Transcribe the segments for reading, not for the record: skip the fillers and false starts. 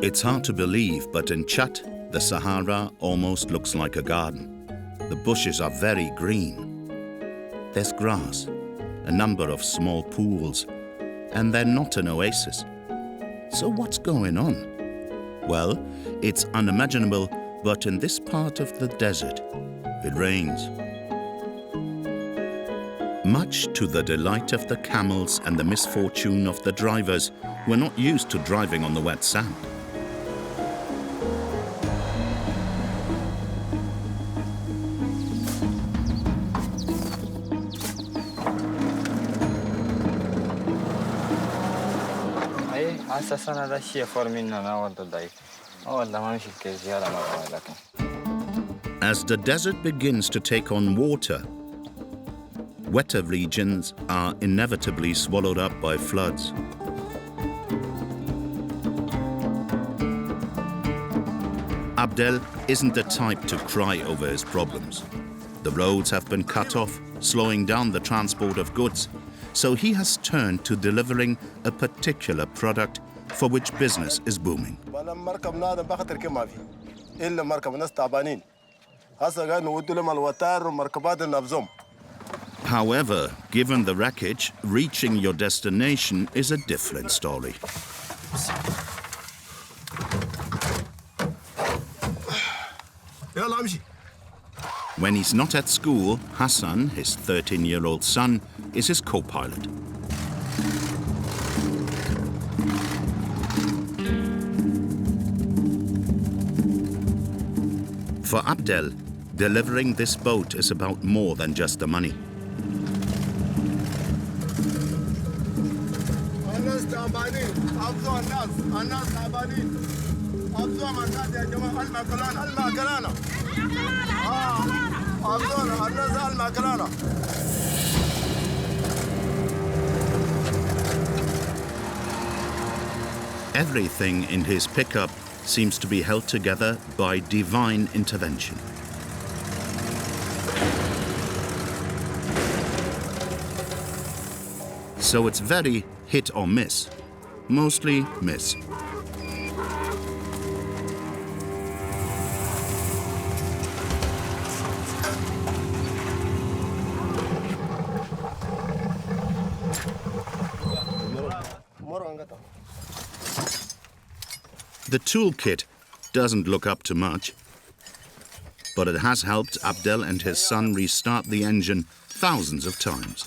It's hard to believe, but in Chad, the Sahara almost looks like a garden. The bushes are very green. There's grass, a number of small pools, and they're not an oasis. So what's going on? Well, it's unimaginable, but in this part of the desert, it rains. Much to the delight of the camels and the misfortune of the drivers, who are not used to driving on the wet sand. As the desert begins to take on water, wetter regions are inevitably swallowed up by floods. Abdel isn't the type to cry over his problems. The roads have been cut off, slowing down the transport of goods, so he has turned to delivering a particular product for which business is booming. However, given the wreckage, reaching your destination is a different story. When he's not at school, Hassan, his 13-year-old son, is his co-pilot. For Abdel, delivering this boat is about more than just the money. Everything in his pickup seems to be held together by divine intervention. So it's very hit or miss, mostly miss. The toolkit doesn't look up to much, but it has helped Abdel and his son restart the engine thousands of times.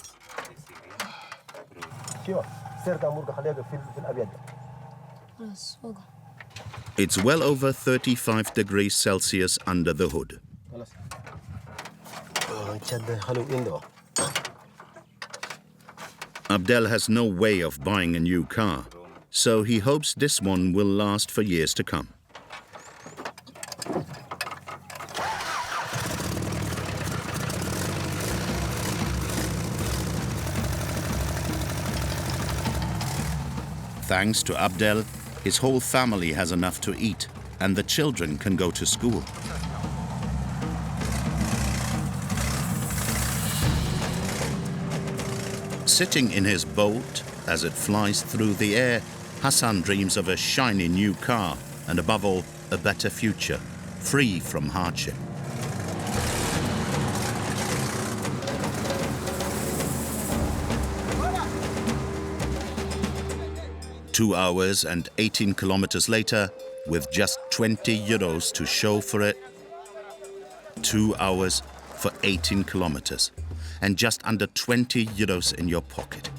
It's well over 35 degrees Celsius under the hood. Abdel has no way of buying a new car, so he hopes this one will last for years to come. Thanks to Abdel, his whole family has enough to eat, and the children can go to school. Sitting in his boat as it flies through the air, Hassan dreams of a shiny new car and, above all, a better future, free from hardship. Two hours and 18 kilometers later, with just 20 euros to show for it. 2 hours for 18 kilometers and just under 20 euros in your pocket.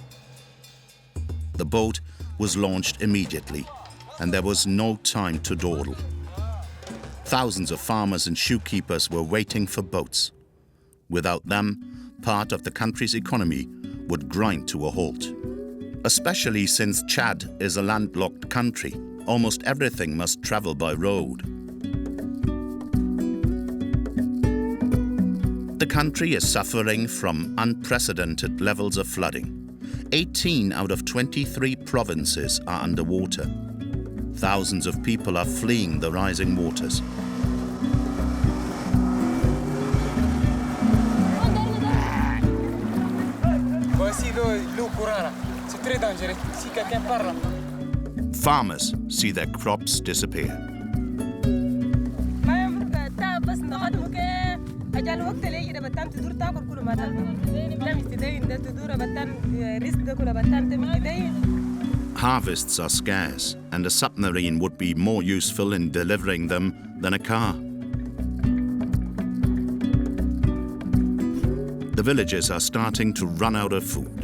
The boat was launched immediately, and there was no time to dawdle. Thousands of farmers and shoekeepers were waiting for boats. Without them, part of the country's economy would grind to a halt. Especially since Chad is a landlocked country, almost everything must travel by road. The country is suffering from unprecedented levels of flooding. 18 out of 23 provinces are underwater. Thousands of people are fleeing the rising waters. Farmers see their crops disappear. Harvests are scarce, and a submarine would be more useful in delivering them than a car. The villagers are starting to run out of food.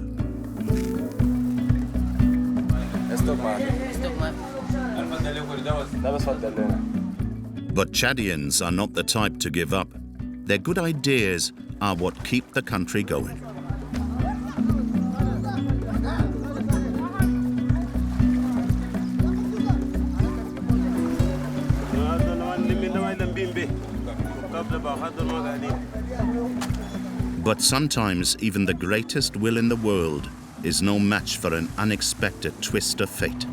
But Chadians are not the type to give up. Their good ideas are what keep the country going. But sometimes even the greatest will in the world is no match for an unexpected twist of fate.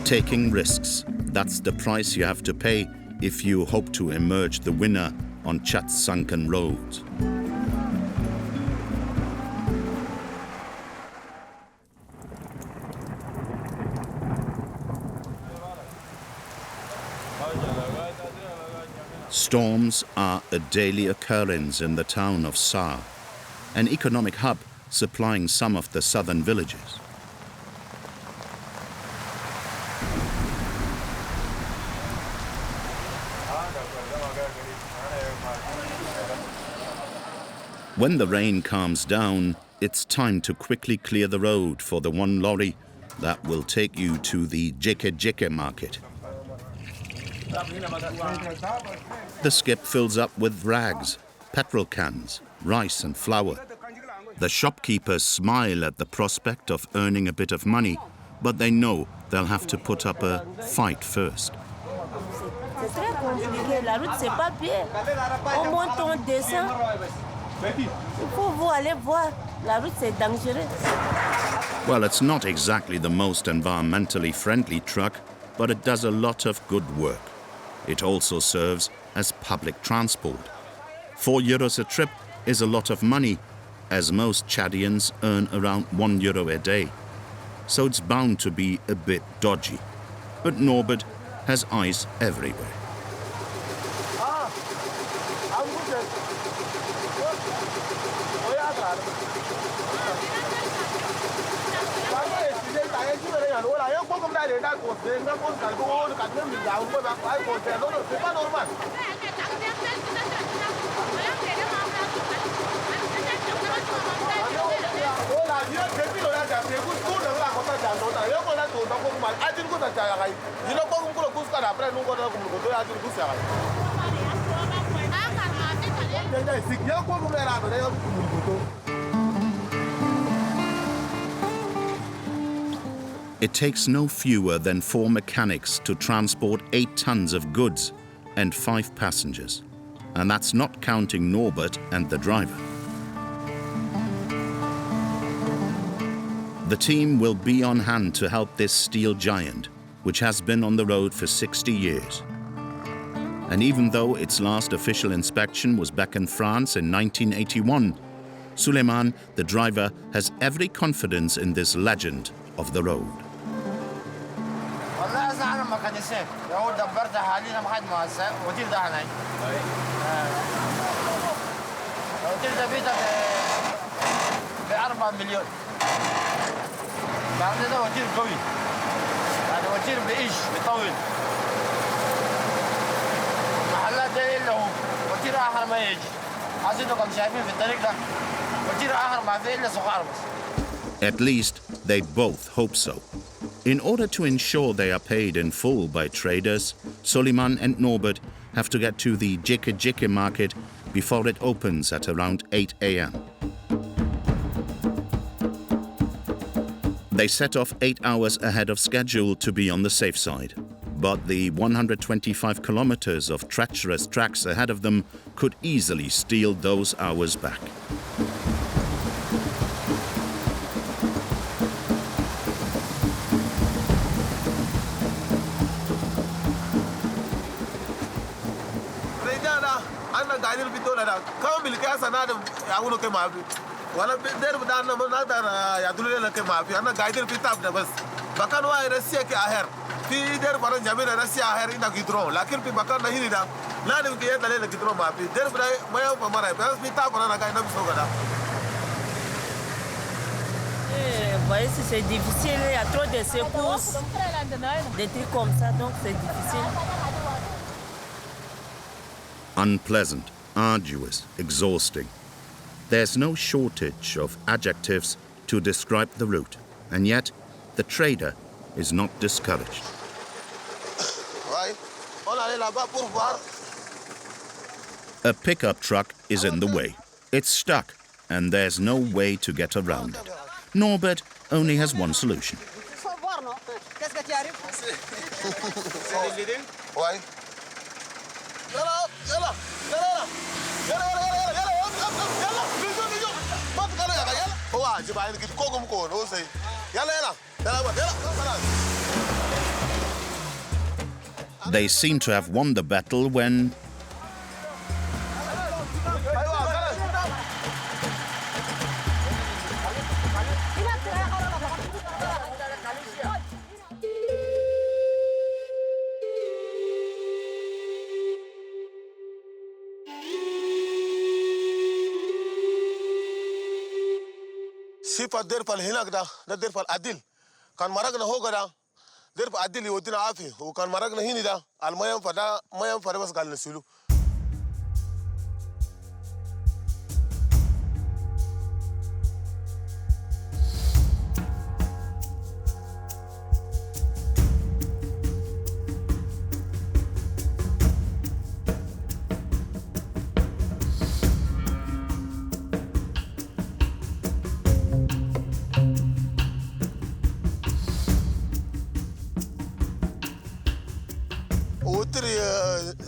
Taking risks, that's the price you have to pay if you hope to emerge the winner on Chad's sunken roads. Storms are a daily occurrence in the town of Sahara, an economic hub supplying some of the southern villages. When the rain calms down, it's time to quickly clear the road for the one lorry that will take you to the Jeke market. The skip fills up with rags, petrol cans, rice and flour. The shopkeepers smile at the prospect of earning a bit of money, but they know they'll have to put up a fight first. Well, it's not exactly the most environmentally friendly truck, but it does a lot of good work. It also serves as public transport. €4 a trip is a lot of money, as most Chadians earn around €1 a day. So it's bound to be a bit dodgy. But Norbert has eyes everywhere. It takes no fewer than 4 mechanics to transport 8 tons of goods and 5 passengers. And that's not counting Norbert and the driver. The team will be on hand to help this steel giant, which has been on the road for 60 years. And even though its last official inspection was back in France in 1981, Souleymane, the driver, has every confidence in this legend of the road. At least they both hope so. In order to ensure they are paid in full by traders, Souleymane and Norbert have to get to the Jeke market before it opens at around 8 a.m. They set off 8 hours ahead of schedule to be on the safe side. But the 125 kilometers of treacherous tracks ahead of them could easily steal those hours back. voyez, si c'est difficile, il y a trop de secousses, des trucs comme ça, donc c'est difficile. Unpleasant, arduous, exhausting. There's no shortage of adjectives to describe the route, and yet the trader is not discouraged. A pickup truck is in the way. It's stuck, and there's no way to get around it. Norbert only has one solution. They seem to have won the battle when sifa derfal hinagda da derfal adil kan maragna hogada derfa adil yotina afi o kan maragna hinida al mayam fada bas galna sulu.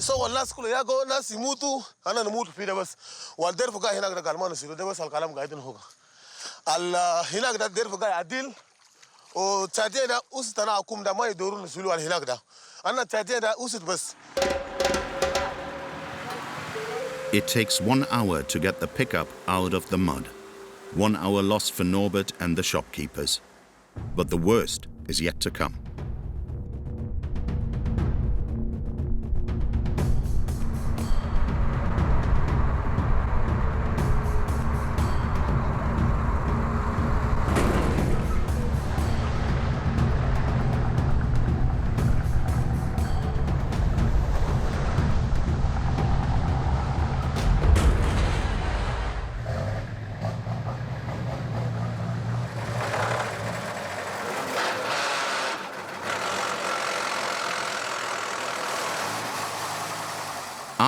So الناس كله ياكو ناس يموتوا أنا نموت في ده بس والدير فقاي هناك ده كلام نسيله ده بس الكلام قاعدين هو هناك ده الدير فقاي عديل وتاتي ده أوست أنا أقوم ده ما يدورون نسيله على هناك ده أنا تاتي ده أوست بس. It takes 1 hour to get the pickup out of the mud. 1 hour lost for Norbert and the shopkeepers. But the worst is yet to come.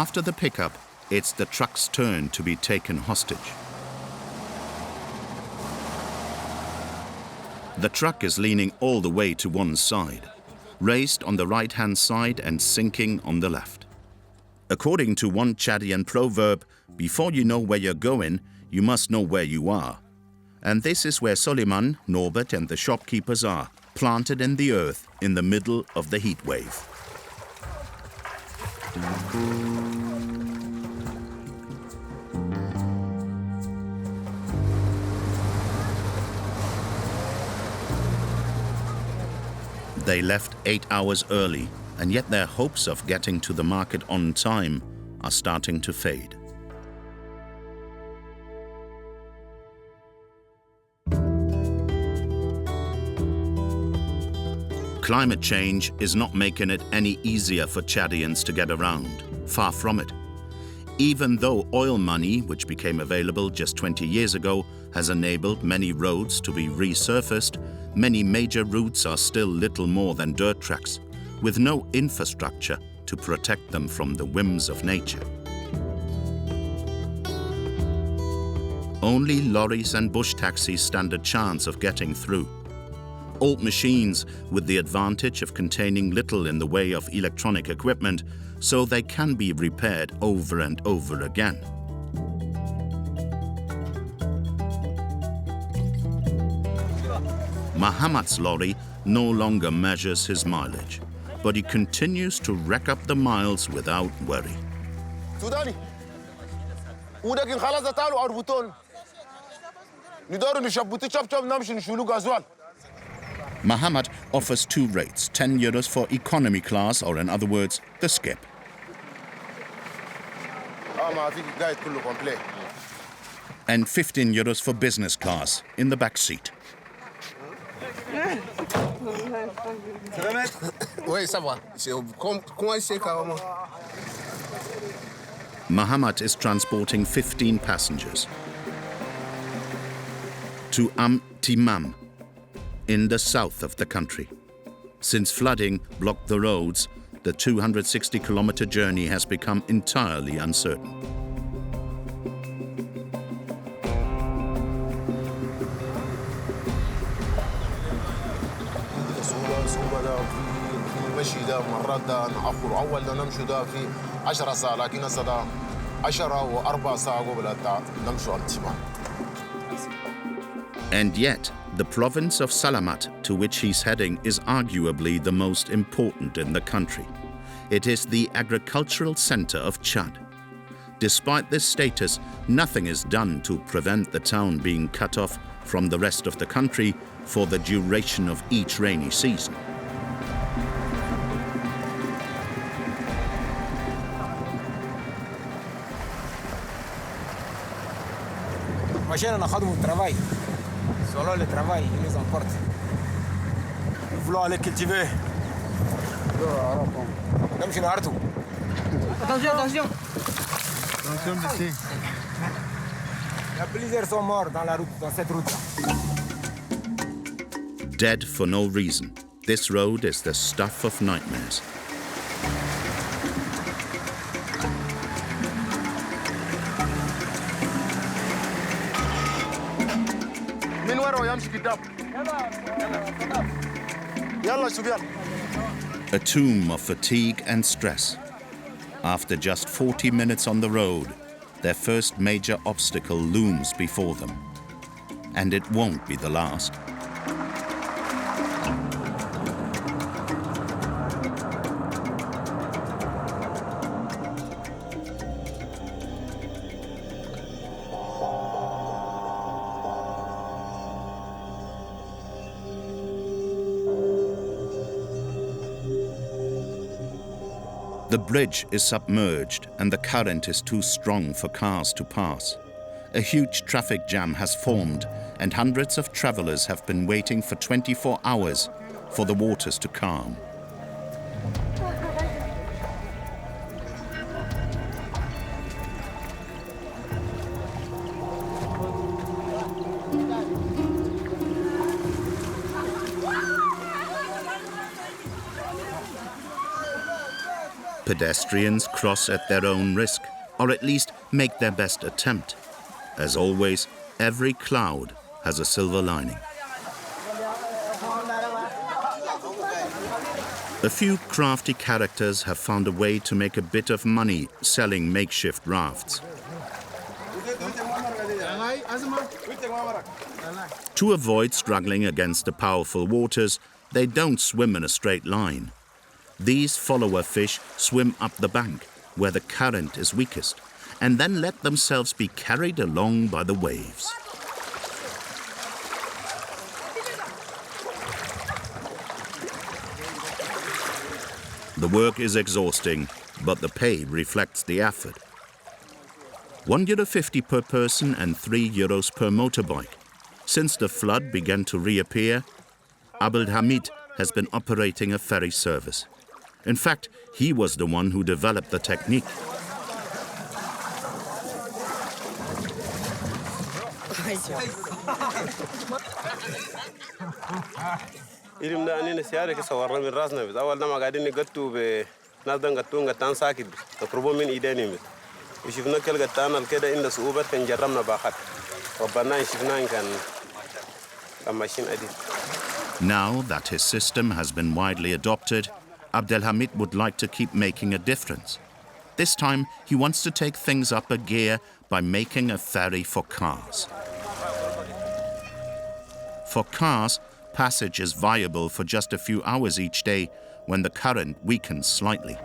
After the pickup, it's the truck's turn to be taken hostage. The truck is leaning all the way to one side, raised on the right-hand side and sinking on the left. According to one Chadian proverb, before you know where you're going, you must know where you are. And this is where Souleymane, Norbert and the shopkeepers are, planted in the earth in the middle of the heat wave. They left 8 hours early, and yet their hopes of getting to the market on time are starting to fade. Climate change is not making it any easier for Chadians to get around. Far from it. Even though oil money, which became available just 20 years ago, has enabled many roads to be resurfaced, many major routes are still little more than dirt tracks, with no infrastructure to protect them from the whims of nature. Only lorries and bush taxis stand a chance of getting through. Old machines with the advantage of containing little in the way of electronic equipment, so they can be repaired over and over again. Mahamat's lorry no longer measures his mileage, but he continues to rack up the miles without worry. Sudani, ولكن خلاص تعالوا عربطون ندور نشبطي شب شب نمشي نشيلوا غازوال. Muhammad offers two rates, 10 euros for economy class, or in other words, the skip. ما في قاعد كله كومبليت. And 15 euros for business class, in the back seat. Oui, ça va. Comment c'est carrément? Muhammad is transporting 15 passengers to Timam, in the south of the country. Since flooding blocked the roads, the 260-kilometer journey has become entirely uncertain. المشي ده مرات ده نأخر أول ده نمشي ده في 10 ساعة لكن هسه ده 10 و4 ساعة قبل نمشي على التمام. And yet, the province of Salamat, to which he's heading, is arguably the most important in the country. It is the agricultural center of Chad. Despite this status, nothing is done to prevent the town being cut off from the rest of the country for the duration of each rainy season. مشينا ناخذهم الترافاي solo le travail ils nous emportent nous voulons aller cultiver نمشي نعرضه attention ici il y a plusieurs sont morts dans cette route. Dead for no reason. This road is the stuff of nightmares. A tomb of fatigue and stress. After just 40 minutes on the road, their first major obstacle looms before them. And it won't be the last. The bridge is submerged and the current is too strong for cars to pass. A huge traffic jam has formed and hundreds of travelers have been waiting for 24 hours for the waters to calm. Pedestrians cross at their own risk, or at least make their best attempt. As always, every cloud has a silver lining. A few crafty characters have found a way to make a bit of money selling makeshift rafts. To avoid struggling against the powerful waters, they don't swim in a straight line. These follower fish swim up the bank, where the current is weakest, and then let themselves be carried along by the waves. The work is exhausting, but the pay reflects the effort. €1.50 per person and €3 per motorbike. Since the flood began to reappear, Abdelhamid has been operating a ferry service. In fact, he was the one who developed the technique. إلمنا أننا سيارة كسوارنا من راسنا بس أول ما قاعدين نقطو بناس ده نقطو قطان ساكت نقربوا من إيدينا بس وشفنا كل قطان الكده إن صعوبات كان جرمنا باخت ربنا شفنا إن كان ماشيين أدي. Now that his system has been widely adopted, Abdelhamid would like to keep making a difference. This time, he wants to take things up a gear by making a ferry for cars. For cars, passage is viable for just a few hours each day when the current weakens slightly.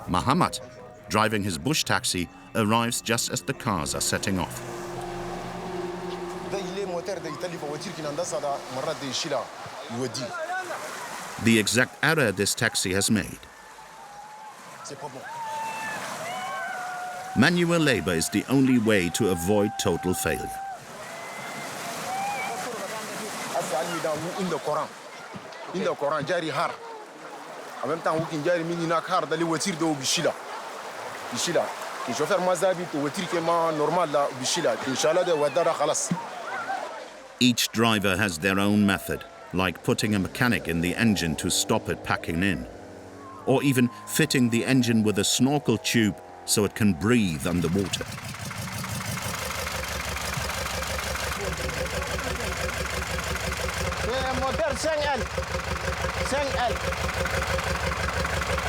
Muhammad, driving his bush taxi, arrives just as the cars are setting off. The exact error this taxi has made. Manual labor is the only way to avoid total failure. In the Quran, jari har. En même temps, wukin jari mini nak har dali voiture do bishila. Bishila. Ki chauffeur mazabi to voiture ke ma normal la bishila. Inshallah de wadara khalas. Each driver has their own method, like putting a mechanic in the engine to stop it packing in, or even fitting the engine with a snorkel tube so it can breathe underwater.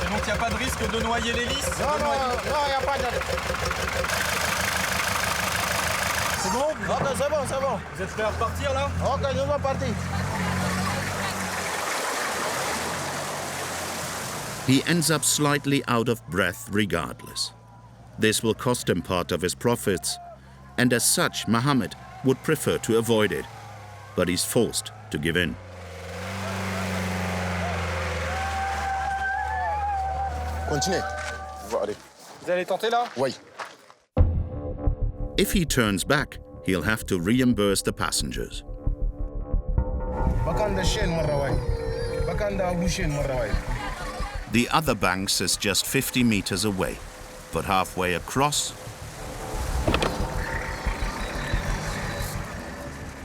Et donc il n'y a pas de risque de noyer l'hélice? Non, il n'y a pas de... C'est bon? Ok, c'est bon. Vous êtes prêts à repartir là? Ok, je vais partir. He ends up slightly out of breath regardless. This will cost him part of his profits, and as such, Mohammed would prefer to avoid it, but he's forced to give in. Continuez. Allez. Vous allez tenter là? Oui. If he turns back, he'll have to reimburse the passengers. The other bank is just 50 meters away, but halfway across,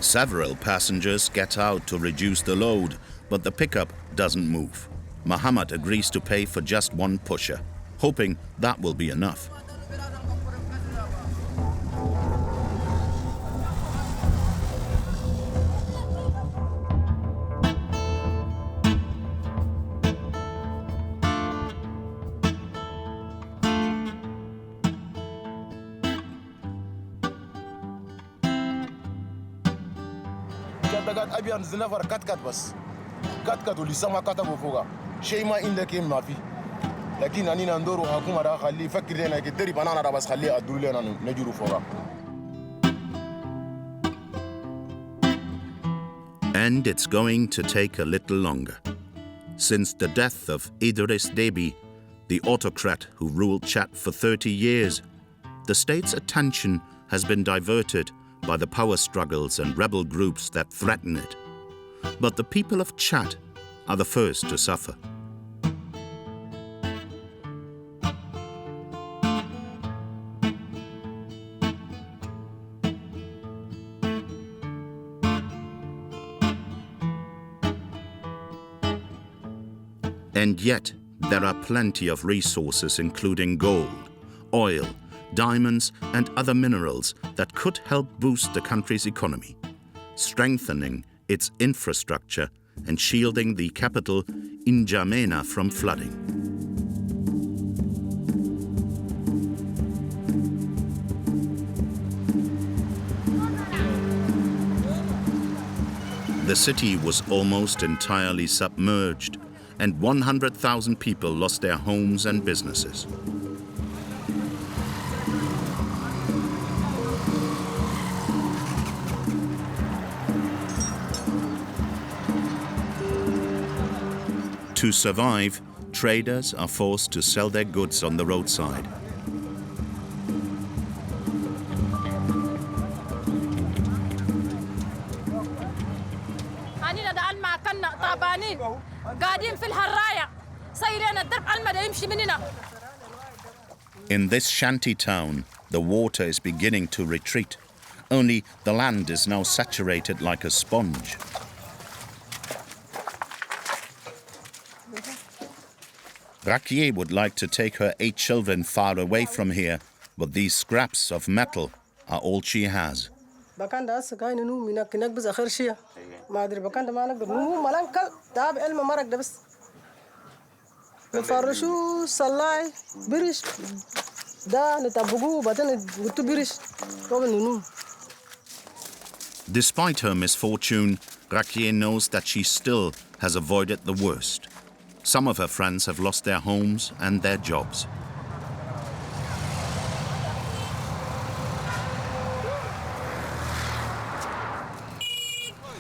several passengers get out to reduce the load, but the pickup doesn't move. Mohammed agrees to pay for just one pusher, hoping that will be enough. أبيان زنفر كات بس كات واللي سما كتبوا فوقها شيء ما عندك ما في لكن أنا ندورو حكومة ده خليه فكر لنا كدري بنانا بس خليه أدور لنا نجرو فوقها. And it's going to take a little longer. Since the death of Idris Deby, the autocrat who ruled Chad for 30 years, the state's attention has been diverted by the power struggles and rebel groups that threaten it. But the people of Chad are the first to suffer. And yet, there are plenty of resources including gold, oil, diamonds and other minerals that could help boost the country's economy, strengthening its infrastructure and shielding the capital, N'Djamena, from flooding. The city was almost entirely submerged, and 100,000 people lost their homes and businesses. To survive, traders are forced to sell their goods on the roadside. In this shanty town, the water is beginning to retreat. Only the land is now saturated like a sponge. Rakié would like to take her 8 children far away from here, but these scraps of metal are all she has. Despite her misfortune, Rakié knows that she still has avoided the worst. Some of her friends have lost their homes and their jobs.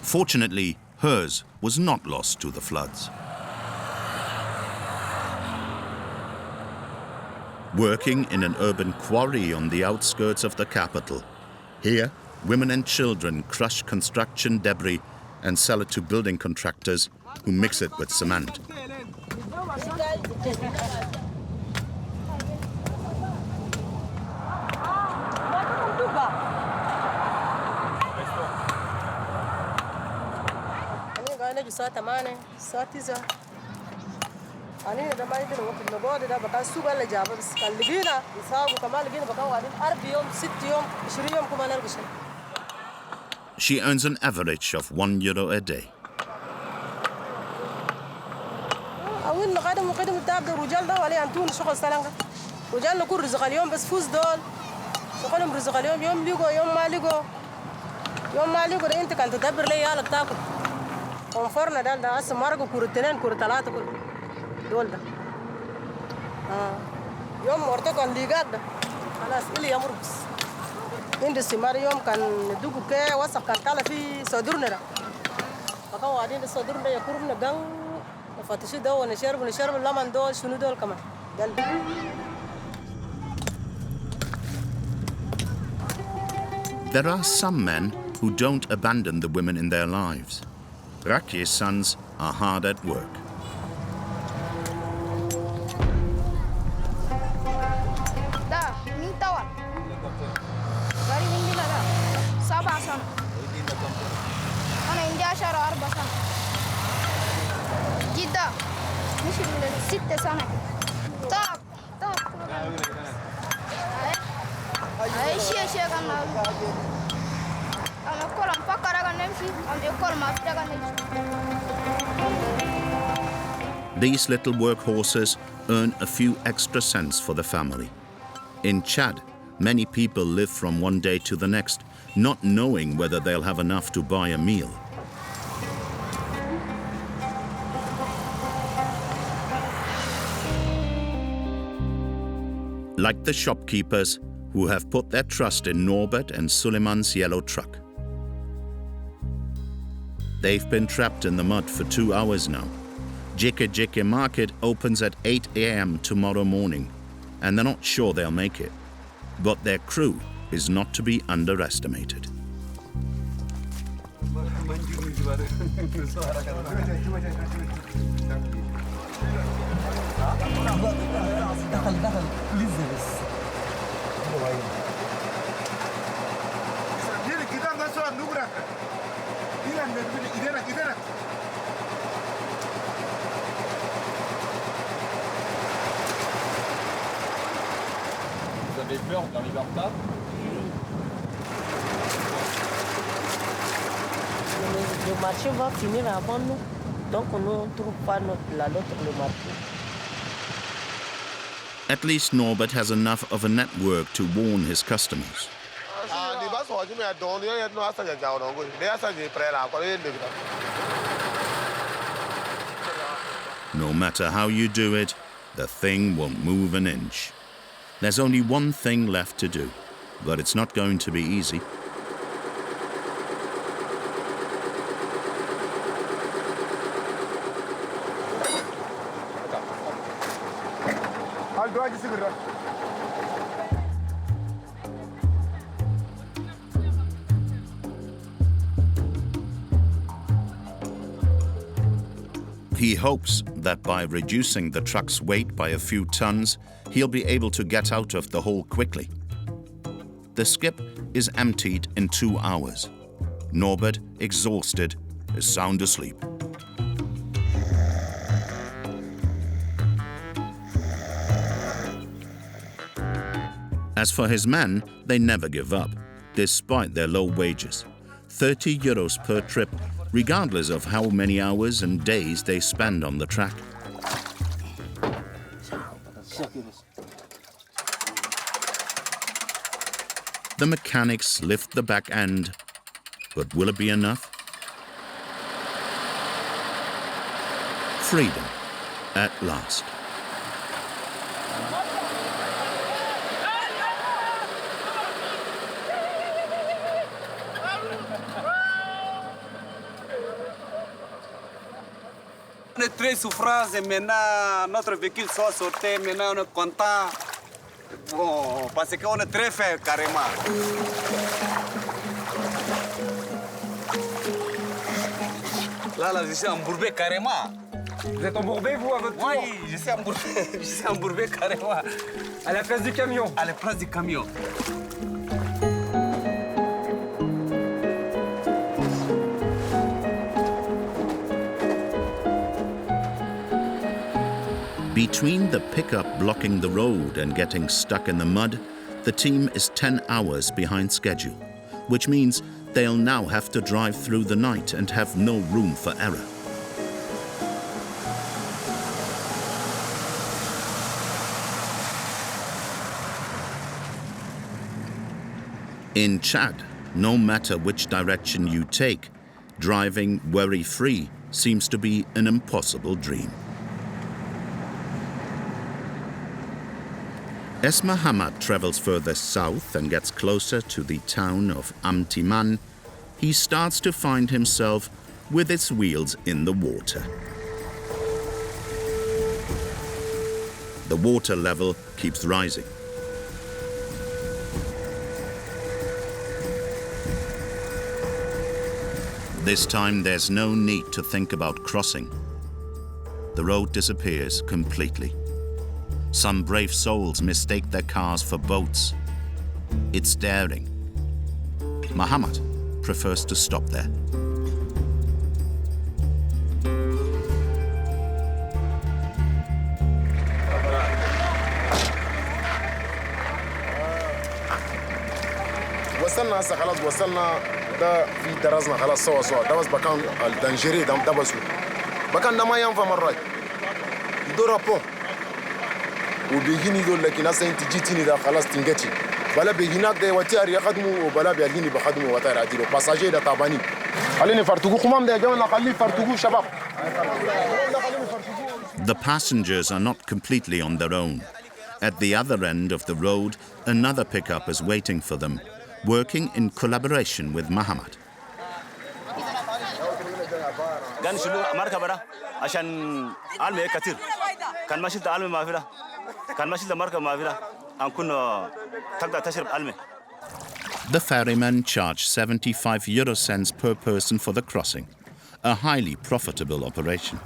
Fortunately, hers was not lost to the floods. Working in an urban quarry on the outskirts of the capital, here, women and children crush construction debris and sell it to building contractors who mix it with cement. She earns an average of €1 a day. There are some men who don't abandon the women in their lives. Rakye's sons are hard at work. These little workhorses earn a few extra cents for the family. In Chad, many people live from one day to the next, not knowing whether they'll have enough to buy a meal. Like the shopkeepers who have put their trust in Norbert and Souleymane's yellow truck. They've been trapped in the mud for 2 hours now. Jeke market opens at 8 a.m. tomorrow morning, and they're not sure they'll make it. But their crew is not to be underestimated. Vous avez peur d'arriver en retard? Le marché va finir avant nous, donc on ne trouve pas le marché. At least Norbert has enough of a network to warn his customers. No matter how you do it, the thing won't move an inch. There's only one thing left to do, but it's not going to be easy. He hopes that by reducing the truck's weight by a few tons, he'll be able to get out of the hole quickly. The skip is emptied in 2 hours. Norbert, exhausted, is sound asleep. As for his men, they never give up, despite their low wages. €30 per trip, regardless of how many hours and days they spend on the track. The mechanics lift the back end, but will it be enough? Freedom, at last. On est très souffrant et maintenant notre véhicule soit sauté, maintenant on est content. Bon, parce qu'on est très faible carrément. Là, je suis embourbé carrément. Vous êtes embourbé, vous, à votre tour? Oui, je suis embourbé carrément. À la place du camion? À la place du camion. Between the pickup blocking the road and getting stuck in the mud, the team is 10 hours behind schedule, which means they'll now have to drive through the night and have no room for error. In Chad, no matter which direction you take, driving worry-free seems to be an impossible dream. As Muhammad travels further south and gets closer to the town of Amtiman, he starts to find himself with his wheels in the water. The water level keeps rising. This time there's no need to think about crossing. The road disappears completely. Some brave souls mistake their cars for boats. It's daring. Muhammad prefers to stop there. وصلنا هسه خلاص وصلنا ده في درزنا خلاص سوا ده بس مكان الدنجري ده بس مكان ده ما ينفع مرات يدور رابو وبيجيني يقول لك ناس انت جيتيني ده خلاص تنجتي بلا بيجيناك ده وتيار يخدموا وبلا بيجيني بخدموا وتيار عديلو باساجي ده تاباني خليني فرتقو خمام ده يا جماعه خلي فرتقو شباب. The passengers are not completely on their own. At the other end of the road, another pickup is waiting for them, working in collaboration with Muhammad. The ferrymen charge 75 euro cents per person for the crossing, a highly profitable operation.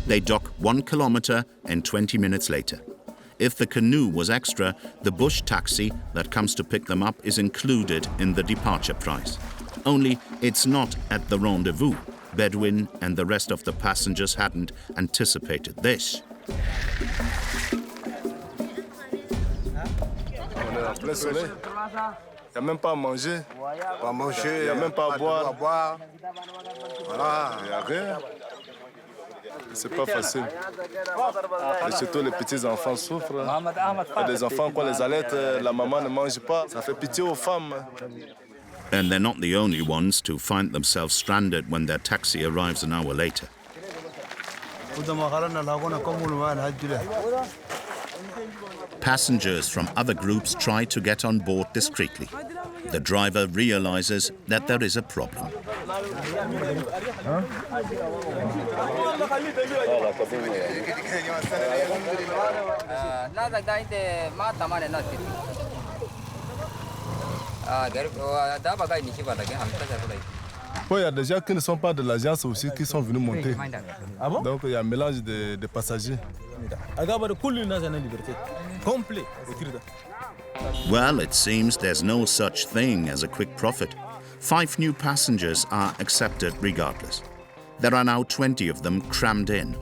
They dock 1 kilometer and 20 minutes later. If the canoe was extra, the bush taxi that comes to pick them up is included in the departure price. Only it's not at the rendezvous. Bedouin and the rest of the passengers hadn't anticipated this. On est en plein soleil. Il n'y a même pas à manger. Pas à manger. Il n'y a même pas à boire. Voilà, il n'y a rien. C'est pas facile. Et surtout les petits-enfants souffrent. Il y a des enfants qui ont les allaitent, la maman ne mange pas. Ça fait pitié aux femmes. And they're not the only ones to find themselves stranded when their taxi arrives an hour later. Passengers from other groups try to get on board discreetly. The driver realizes that there is a problem. Il y a des gens qui ne sont pas de l'agence aussi qui sont venus monter. Ah bon? Donc il y a un mélange de passagers. Well, it seems there's no such thing as a quick profit. 5 new passengers are accepted regardless. There are now 20 of them crammed in.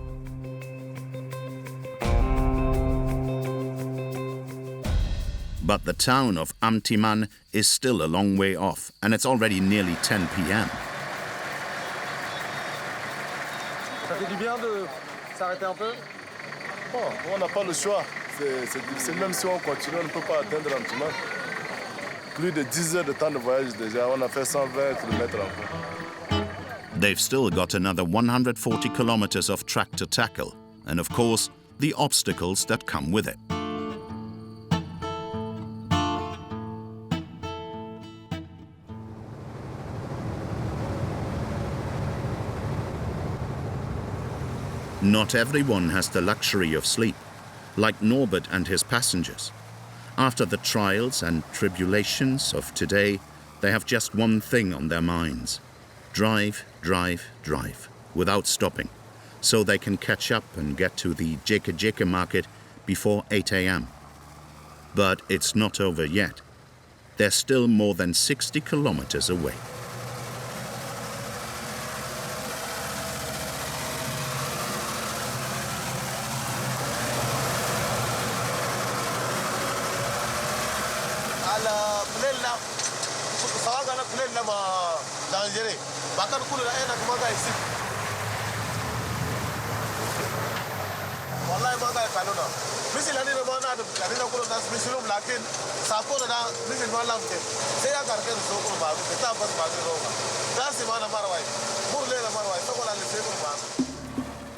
But the town of Amtiman is still a long way off, and it's already nearly 10 p.m. Ça fait du bien de s'arrêter un peu? Bon, on n'a pas le choix. C'est difficile, même si on continue, on ne peut pas atteindre Amtiman. plus de 10 heures de temps de voyage déjà. On a fait 120 km encore. They've still got another 140 kilometers of track to tackle, and of course, the obstacles that come with it. Not everyone has the luxury of sleep, like Norbert and his passengers. After the trials and tribulations of today, they have just one thing on their minds: drive, drive, drive, without stopping, so they can catch up and get to the Jeke market before 8 a.m. But it's not over yet. They're still more than 60 kilometers away.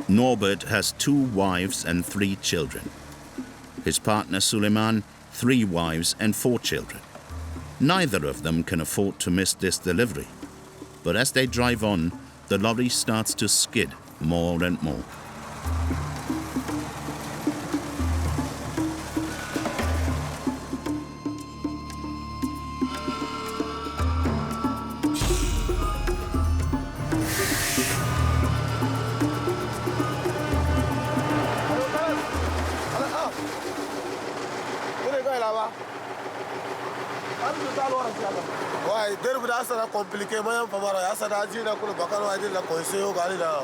Norbert has 2 wives and 3 children. His partner Souleymane, 3 wives and 4 children. Neither of them can afford to miss this delivery. But as they drive on, the lorry starts to skid more and more. compliqué mais famara asa da jina ko bakano adi la conseil gali da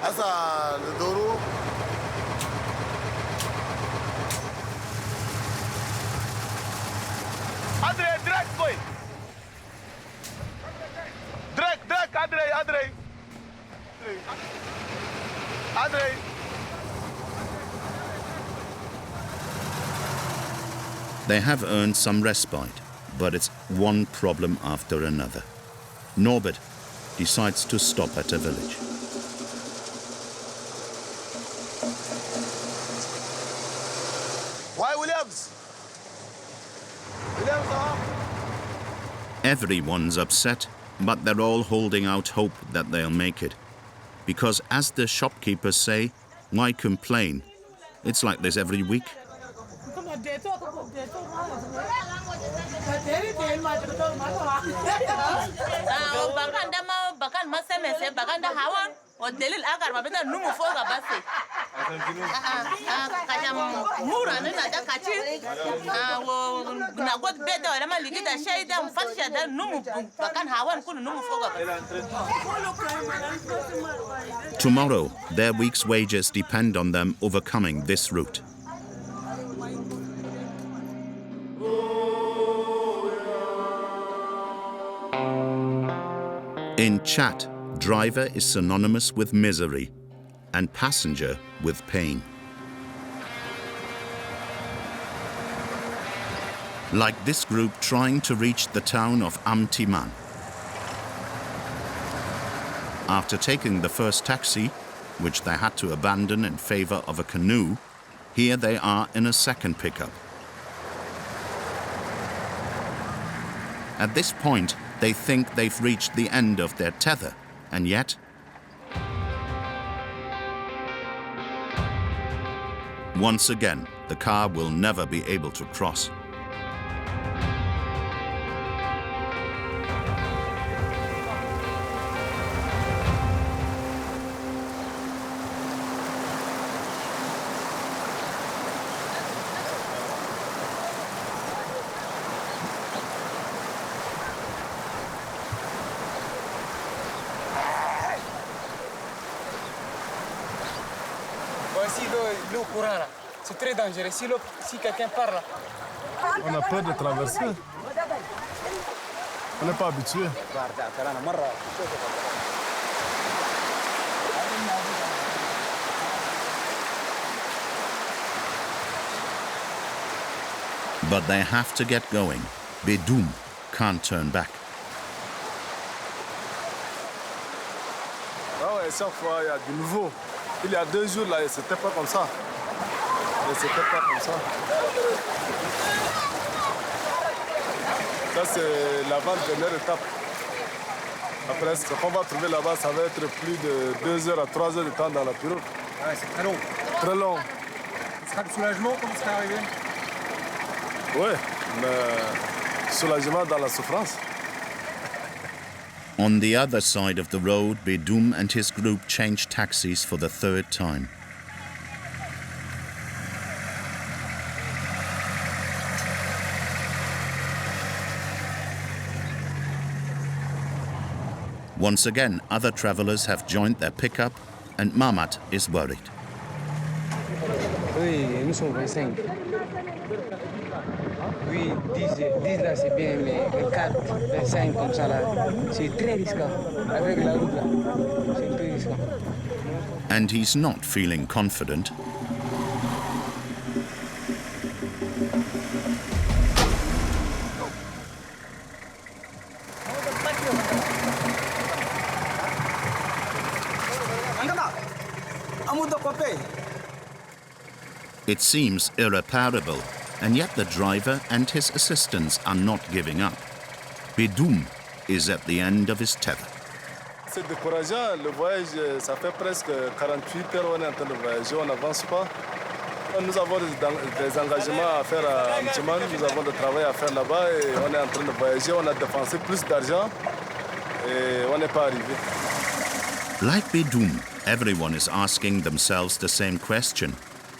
asa doru Andre direct boy direct Andre They have earned some respite, but it's one problem after another. Norbert decides to stop at a village. Why Williams? Everyone's upset, but they're all holding out hope that they'll make it. Because as the shopkeepers say, why complain? It's like this every week. Tomorrow, their week's wages depend on them overcoming this route. In Chat, driver is synonymous with misery and passenger with pain. Like this group trying to reach the town of Amtiman. After taking the first taxi, which they had to abandon in favor of a canoe, here they are in a second pickup. At this point, they think they've reached the end of their tether, and yet once again, the car will never be able to cross. L'eau courant là, c'est très dangereux. Si quelqu'un part là. On a peur de traverser. On n'est pas habitué. But they have to get going. Bedoum. can't turn back. Ah ouais, chaque fois, il y a du nouveau. Il y a 2 jours, là, c'était pas comme ça. C'était pas comme ça. Ça, c'est l'avant-dernière étape. Après, ce qu'on va trouver là-bas, ça va être plus de 2 heures à 3 heures de temps dans la pirogue. Ouais, c'est très long. Très long. Ce sera le soulagement quand vous serez arrivé? Ouais, mais soulagement dans la souffrance. On the other side of the road, Bedoum and his group changed taxis for the 3rd time. Once again, other travelers have joined their pickup, and Mamat is worried. Oui, nous sommes 25. Oui, 10 là c'est bien, mais 4, 25 comme ça là, c'est très risquant. Avec la route là, c'est un peu risquant. And he's not feeling confident. It seems irreparable, and yet the driver and his assistants are not giving up. Bedoum is at the end of his tether. C'est décourageant, le voyage, ça fait presque 48 heures, on est en train de voyager, on n'avance pas. Nous avons des engagements à faire à Antoine, nous avons du travail à faire là-bas et on est en train de voyager, on a dépensé plus d'argent et on n'est pas arrivé. Like Bedoum, everyone is asking themselves the same question.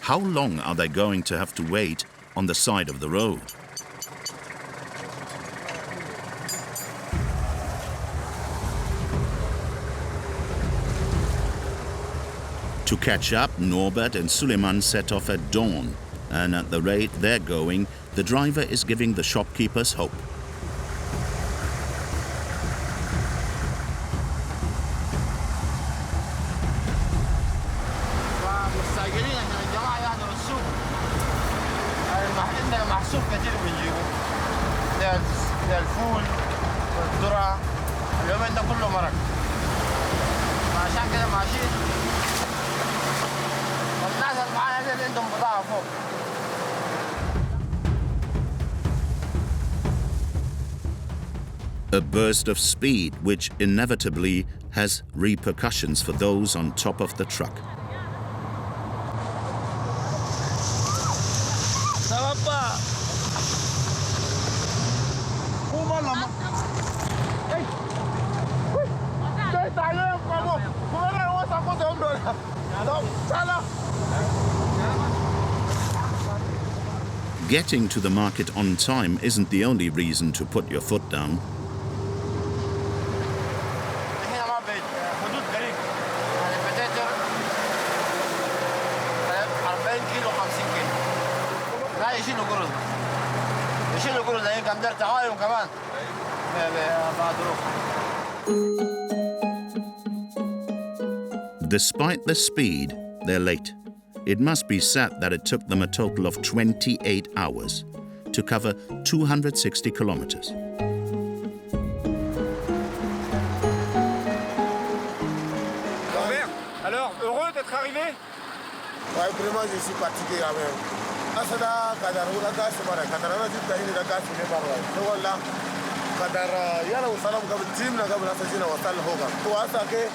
How long are they going to have to wait on the side of the road? To catch up, Norbert and Souleymane set off at dawn, and at the rate they're going, the driver is giving the shopkeepers hope. A burst of speed which inevitably has repercussions for those on top of the truck. Getting to the market on time isn't the only reason to put your foot down. Despite the speed, they're late. It must be said that it took them a total of 28 hours to cover 260 kilometers. Norbert, alors, heureux d'être arrivé? Ouais, vraiment, je suis fatigué quand même. Asada, kadar, wala gas, mara, kadar, na jita hini na gas ne barwa. So wala, kadar, yana usalam kabel team na kabel asajina wasal hoga. To asa ke.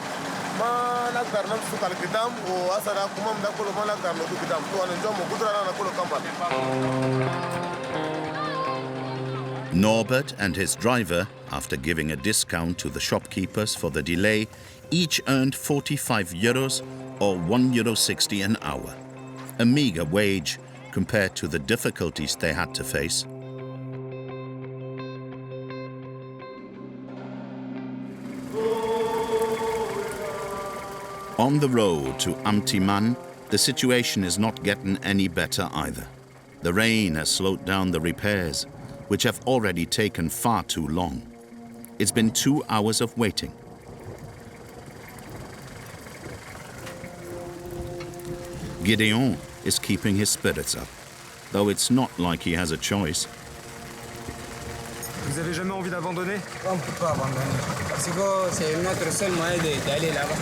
Norbert and his driver, after giving a discount to the shopkeepers for the delay, each earned 45 euros or €1.60 an hour. A meager wage compared to the difficulties they had to face. On the road to Amtiman, the situation is not getting any better either. The rain has slowed down the repairs, which have already taken far too long. It's been 2 hours of waiting. Guillaume is keeping his spirits up, though it's not like he has a choice. Vous Vous avez jamais envie d'abandonner? On ne peut pas abandonner. Parce que c'est notre seul moyen d'aller là-bas.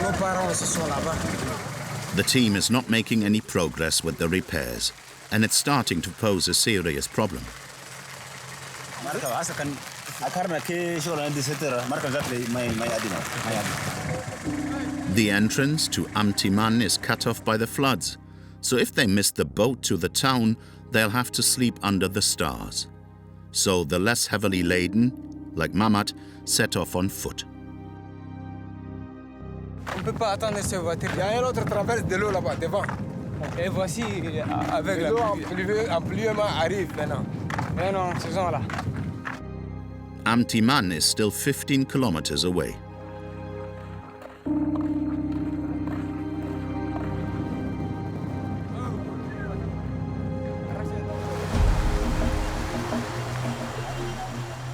Nos parents se sont là-bas. The team is not making any progress with the repairs, and it's starting to pose a serious problem. The entrance to Amtiman is cut off by the floods, so if they miss the boat to the town, they'll have to sleep under the stars. So the less heavily laden, like Mamat, set off on foot. On ne peut pas attendre ces voitures. Il y a une autre traverse de l'eau là-bas, devant. Et voici, avec la pluie, empluement arrive maintenant. Mais non, ce sont là. Amtiman is still 15 kilometers away.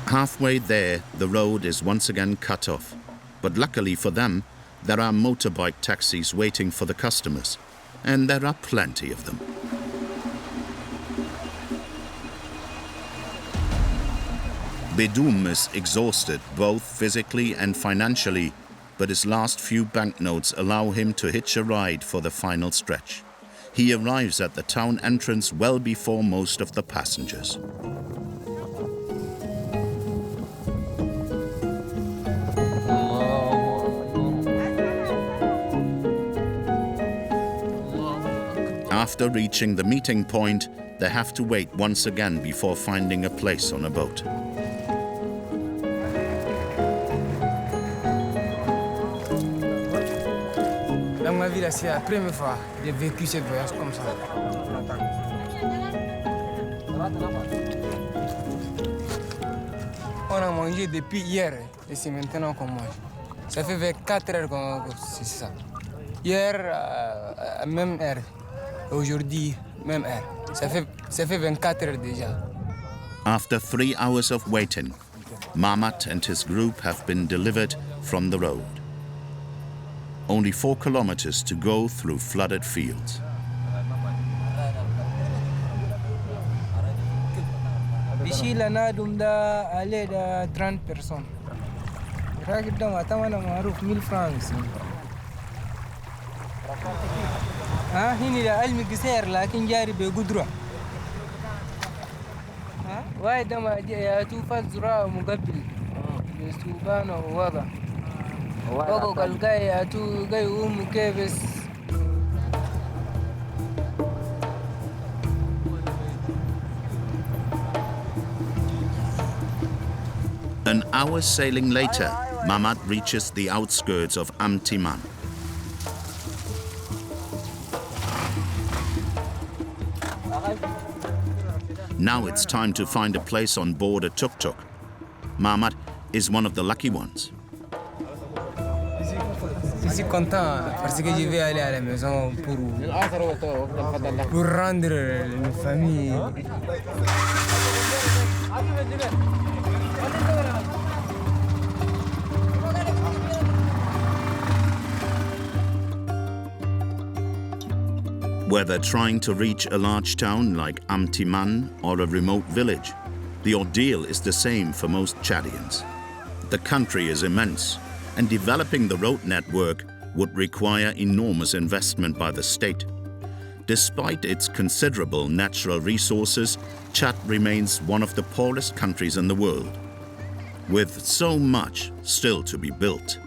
Halfway there, the road is once again cut off. But luckily for them, there are motorbike taxis waiting for the customers, and there are plenty of them. Bedoum is exhausted both physically and financially, but his last few banknotes allow him to hitch a ride for the final stretch. He arrives at the town entrance well before most of the passengers. After reaching the meeting point, they have to wait once again before finding a place on a boat. Dans ma vie, c'est la première fois que j'ai vécu ce voyage comme ça. On a mangé depuis hier et c'est maintenant qu'on mange. Ça fait 24 heures qu'on c'est ça. Hier, même heure. Aujourd'hui, même heure. Ça fait 24 heures déjà. After 3 hours of waiting, Mamat and his group have been delivered from the road. Only 4 kilometers to go through flooded fields. Ici, là, on a allé de 30 personnes. On a 1000 francs ici. هنا العلم قصير لكن جاري بقدرة. واحد ما ياتوا فالزراعة مقبل بسوبان ووضع. وقو قال جاي ياتوا جاي يقوموا كيفس. An hour's sailing later, Mamat reaches the outskirts of Amtiman. Now it's time to find a place on board a tuk-tuk. Mamat is one of the lucky ones. Je suis content parce que je vais aller à la maison pour rendre la famille. Whether trying to reach a large town like Amtiman or a remote village, the ordeal is the same for most Chadians. The country is immense, and developing the road network would require enormous investment by the state. Despite its considerable natural resources, Chad remains one of the poorest countries in the world, with so much still to be built.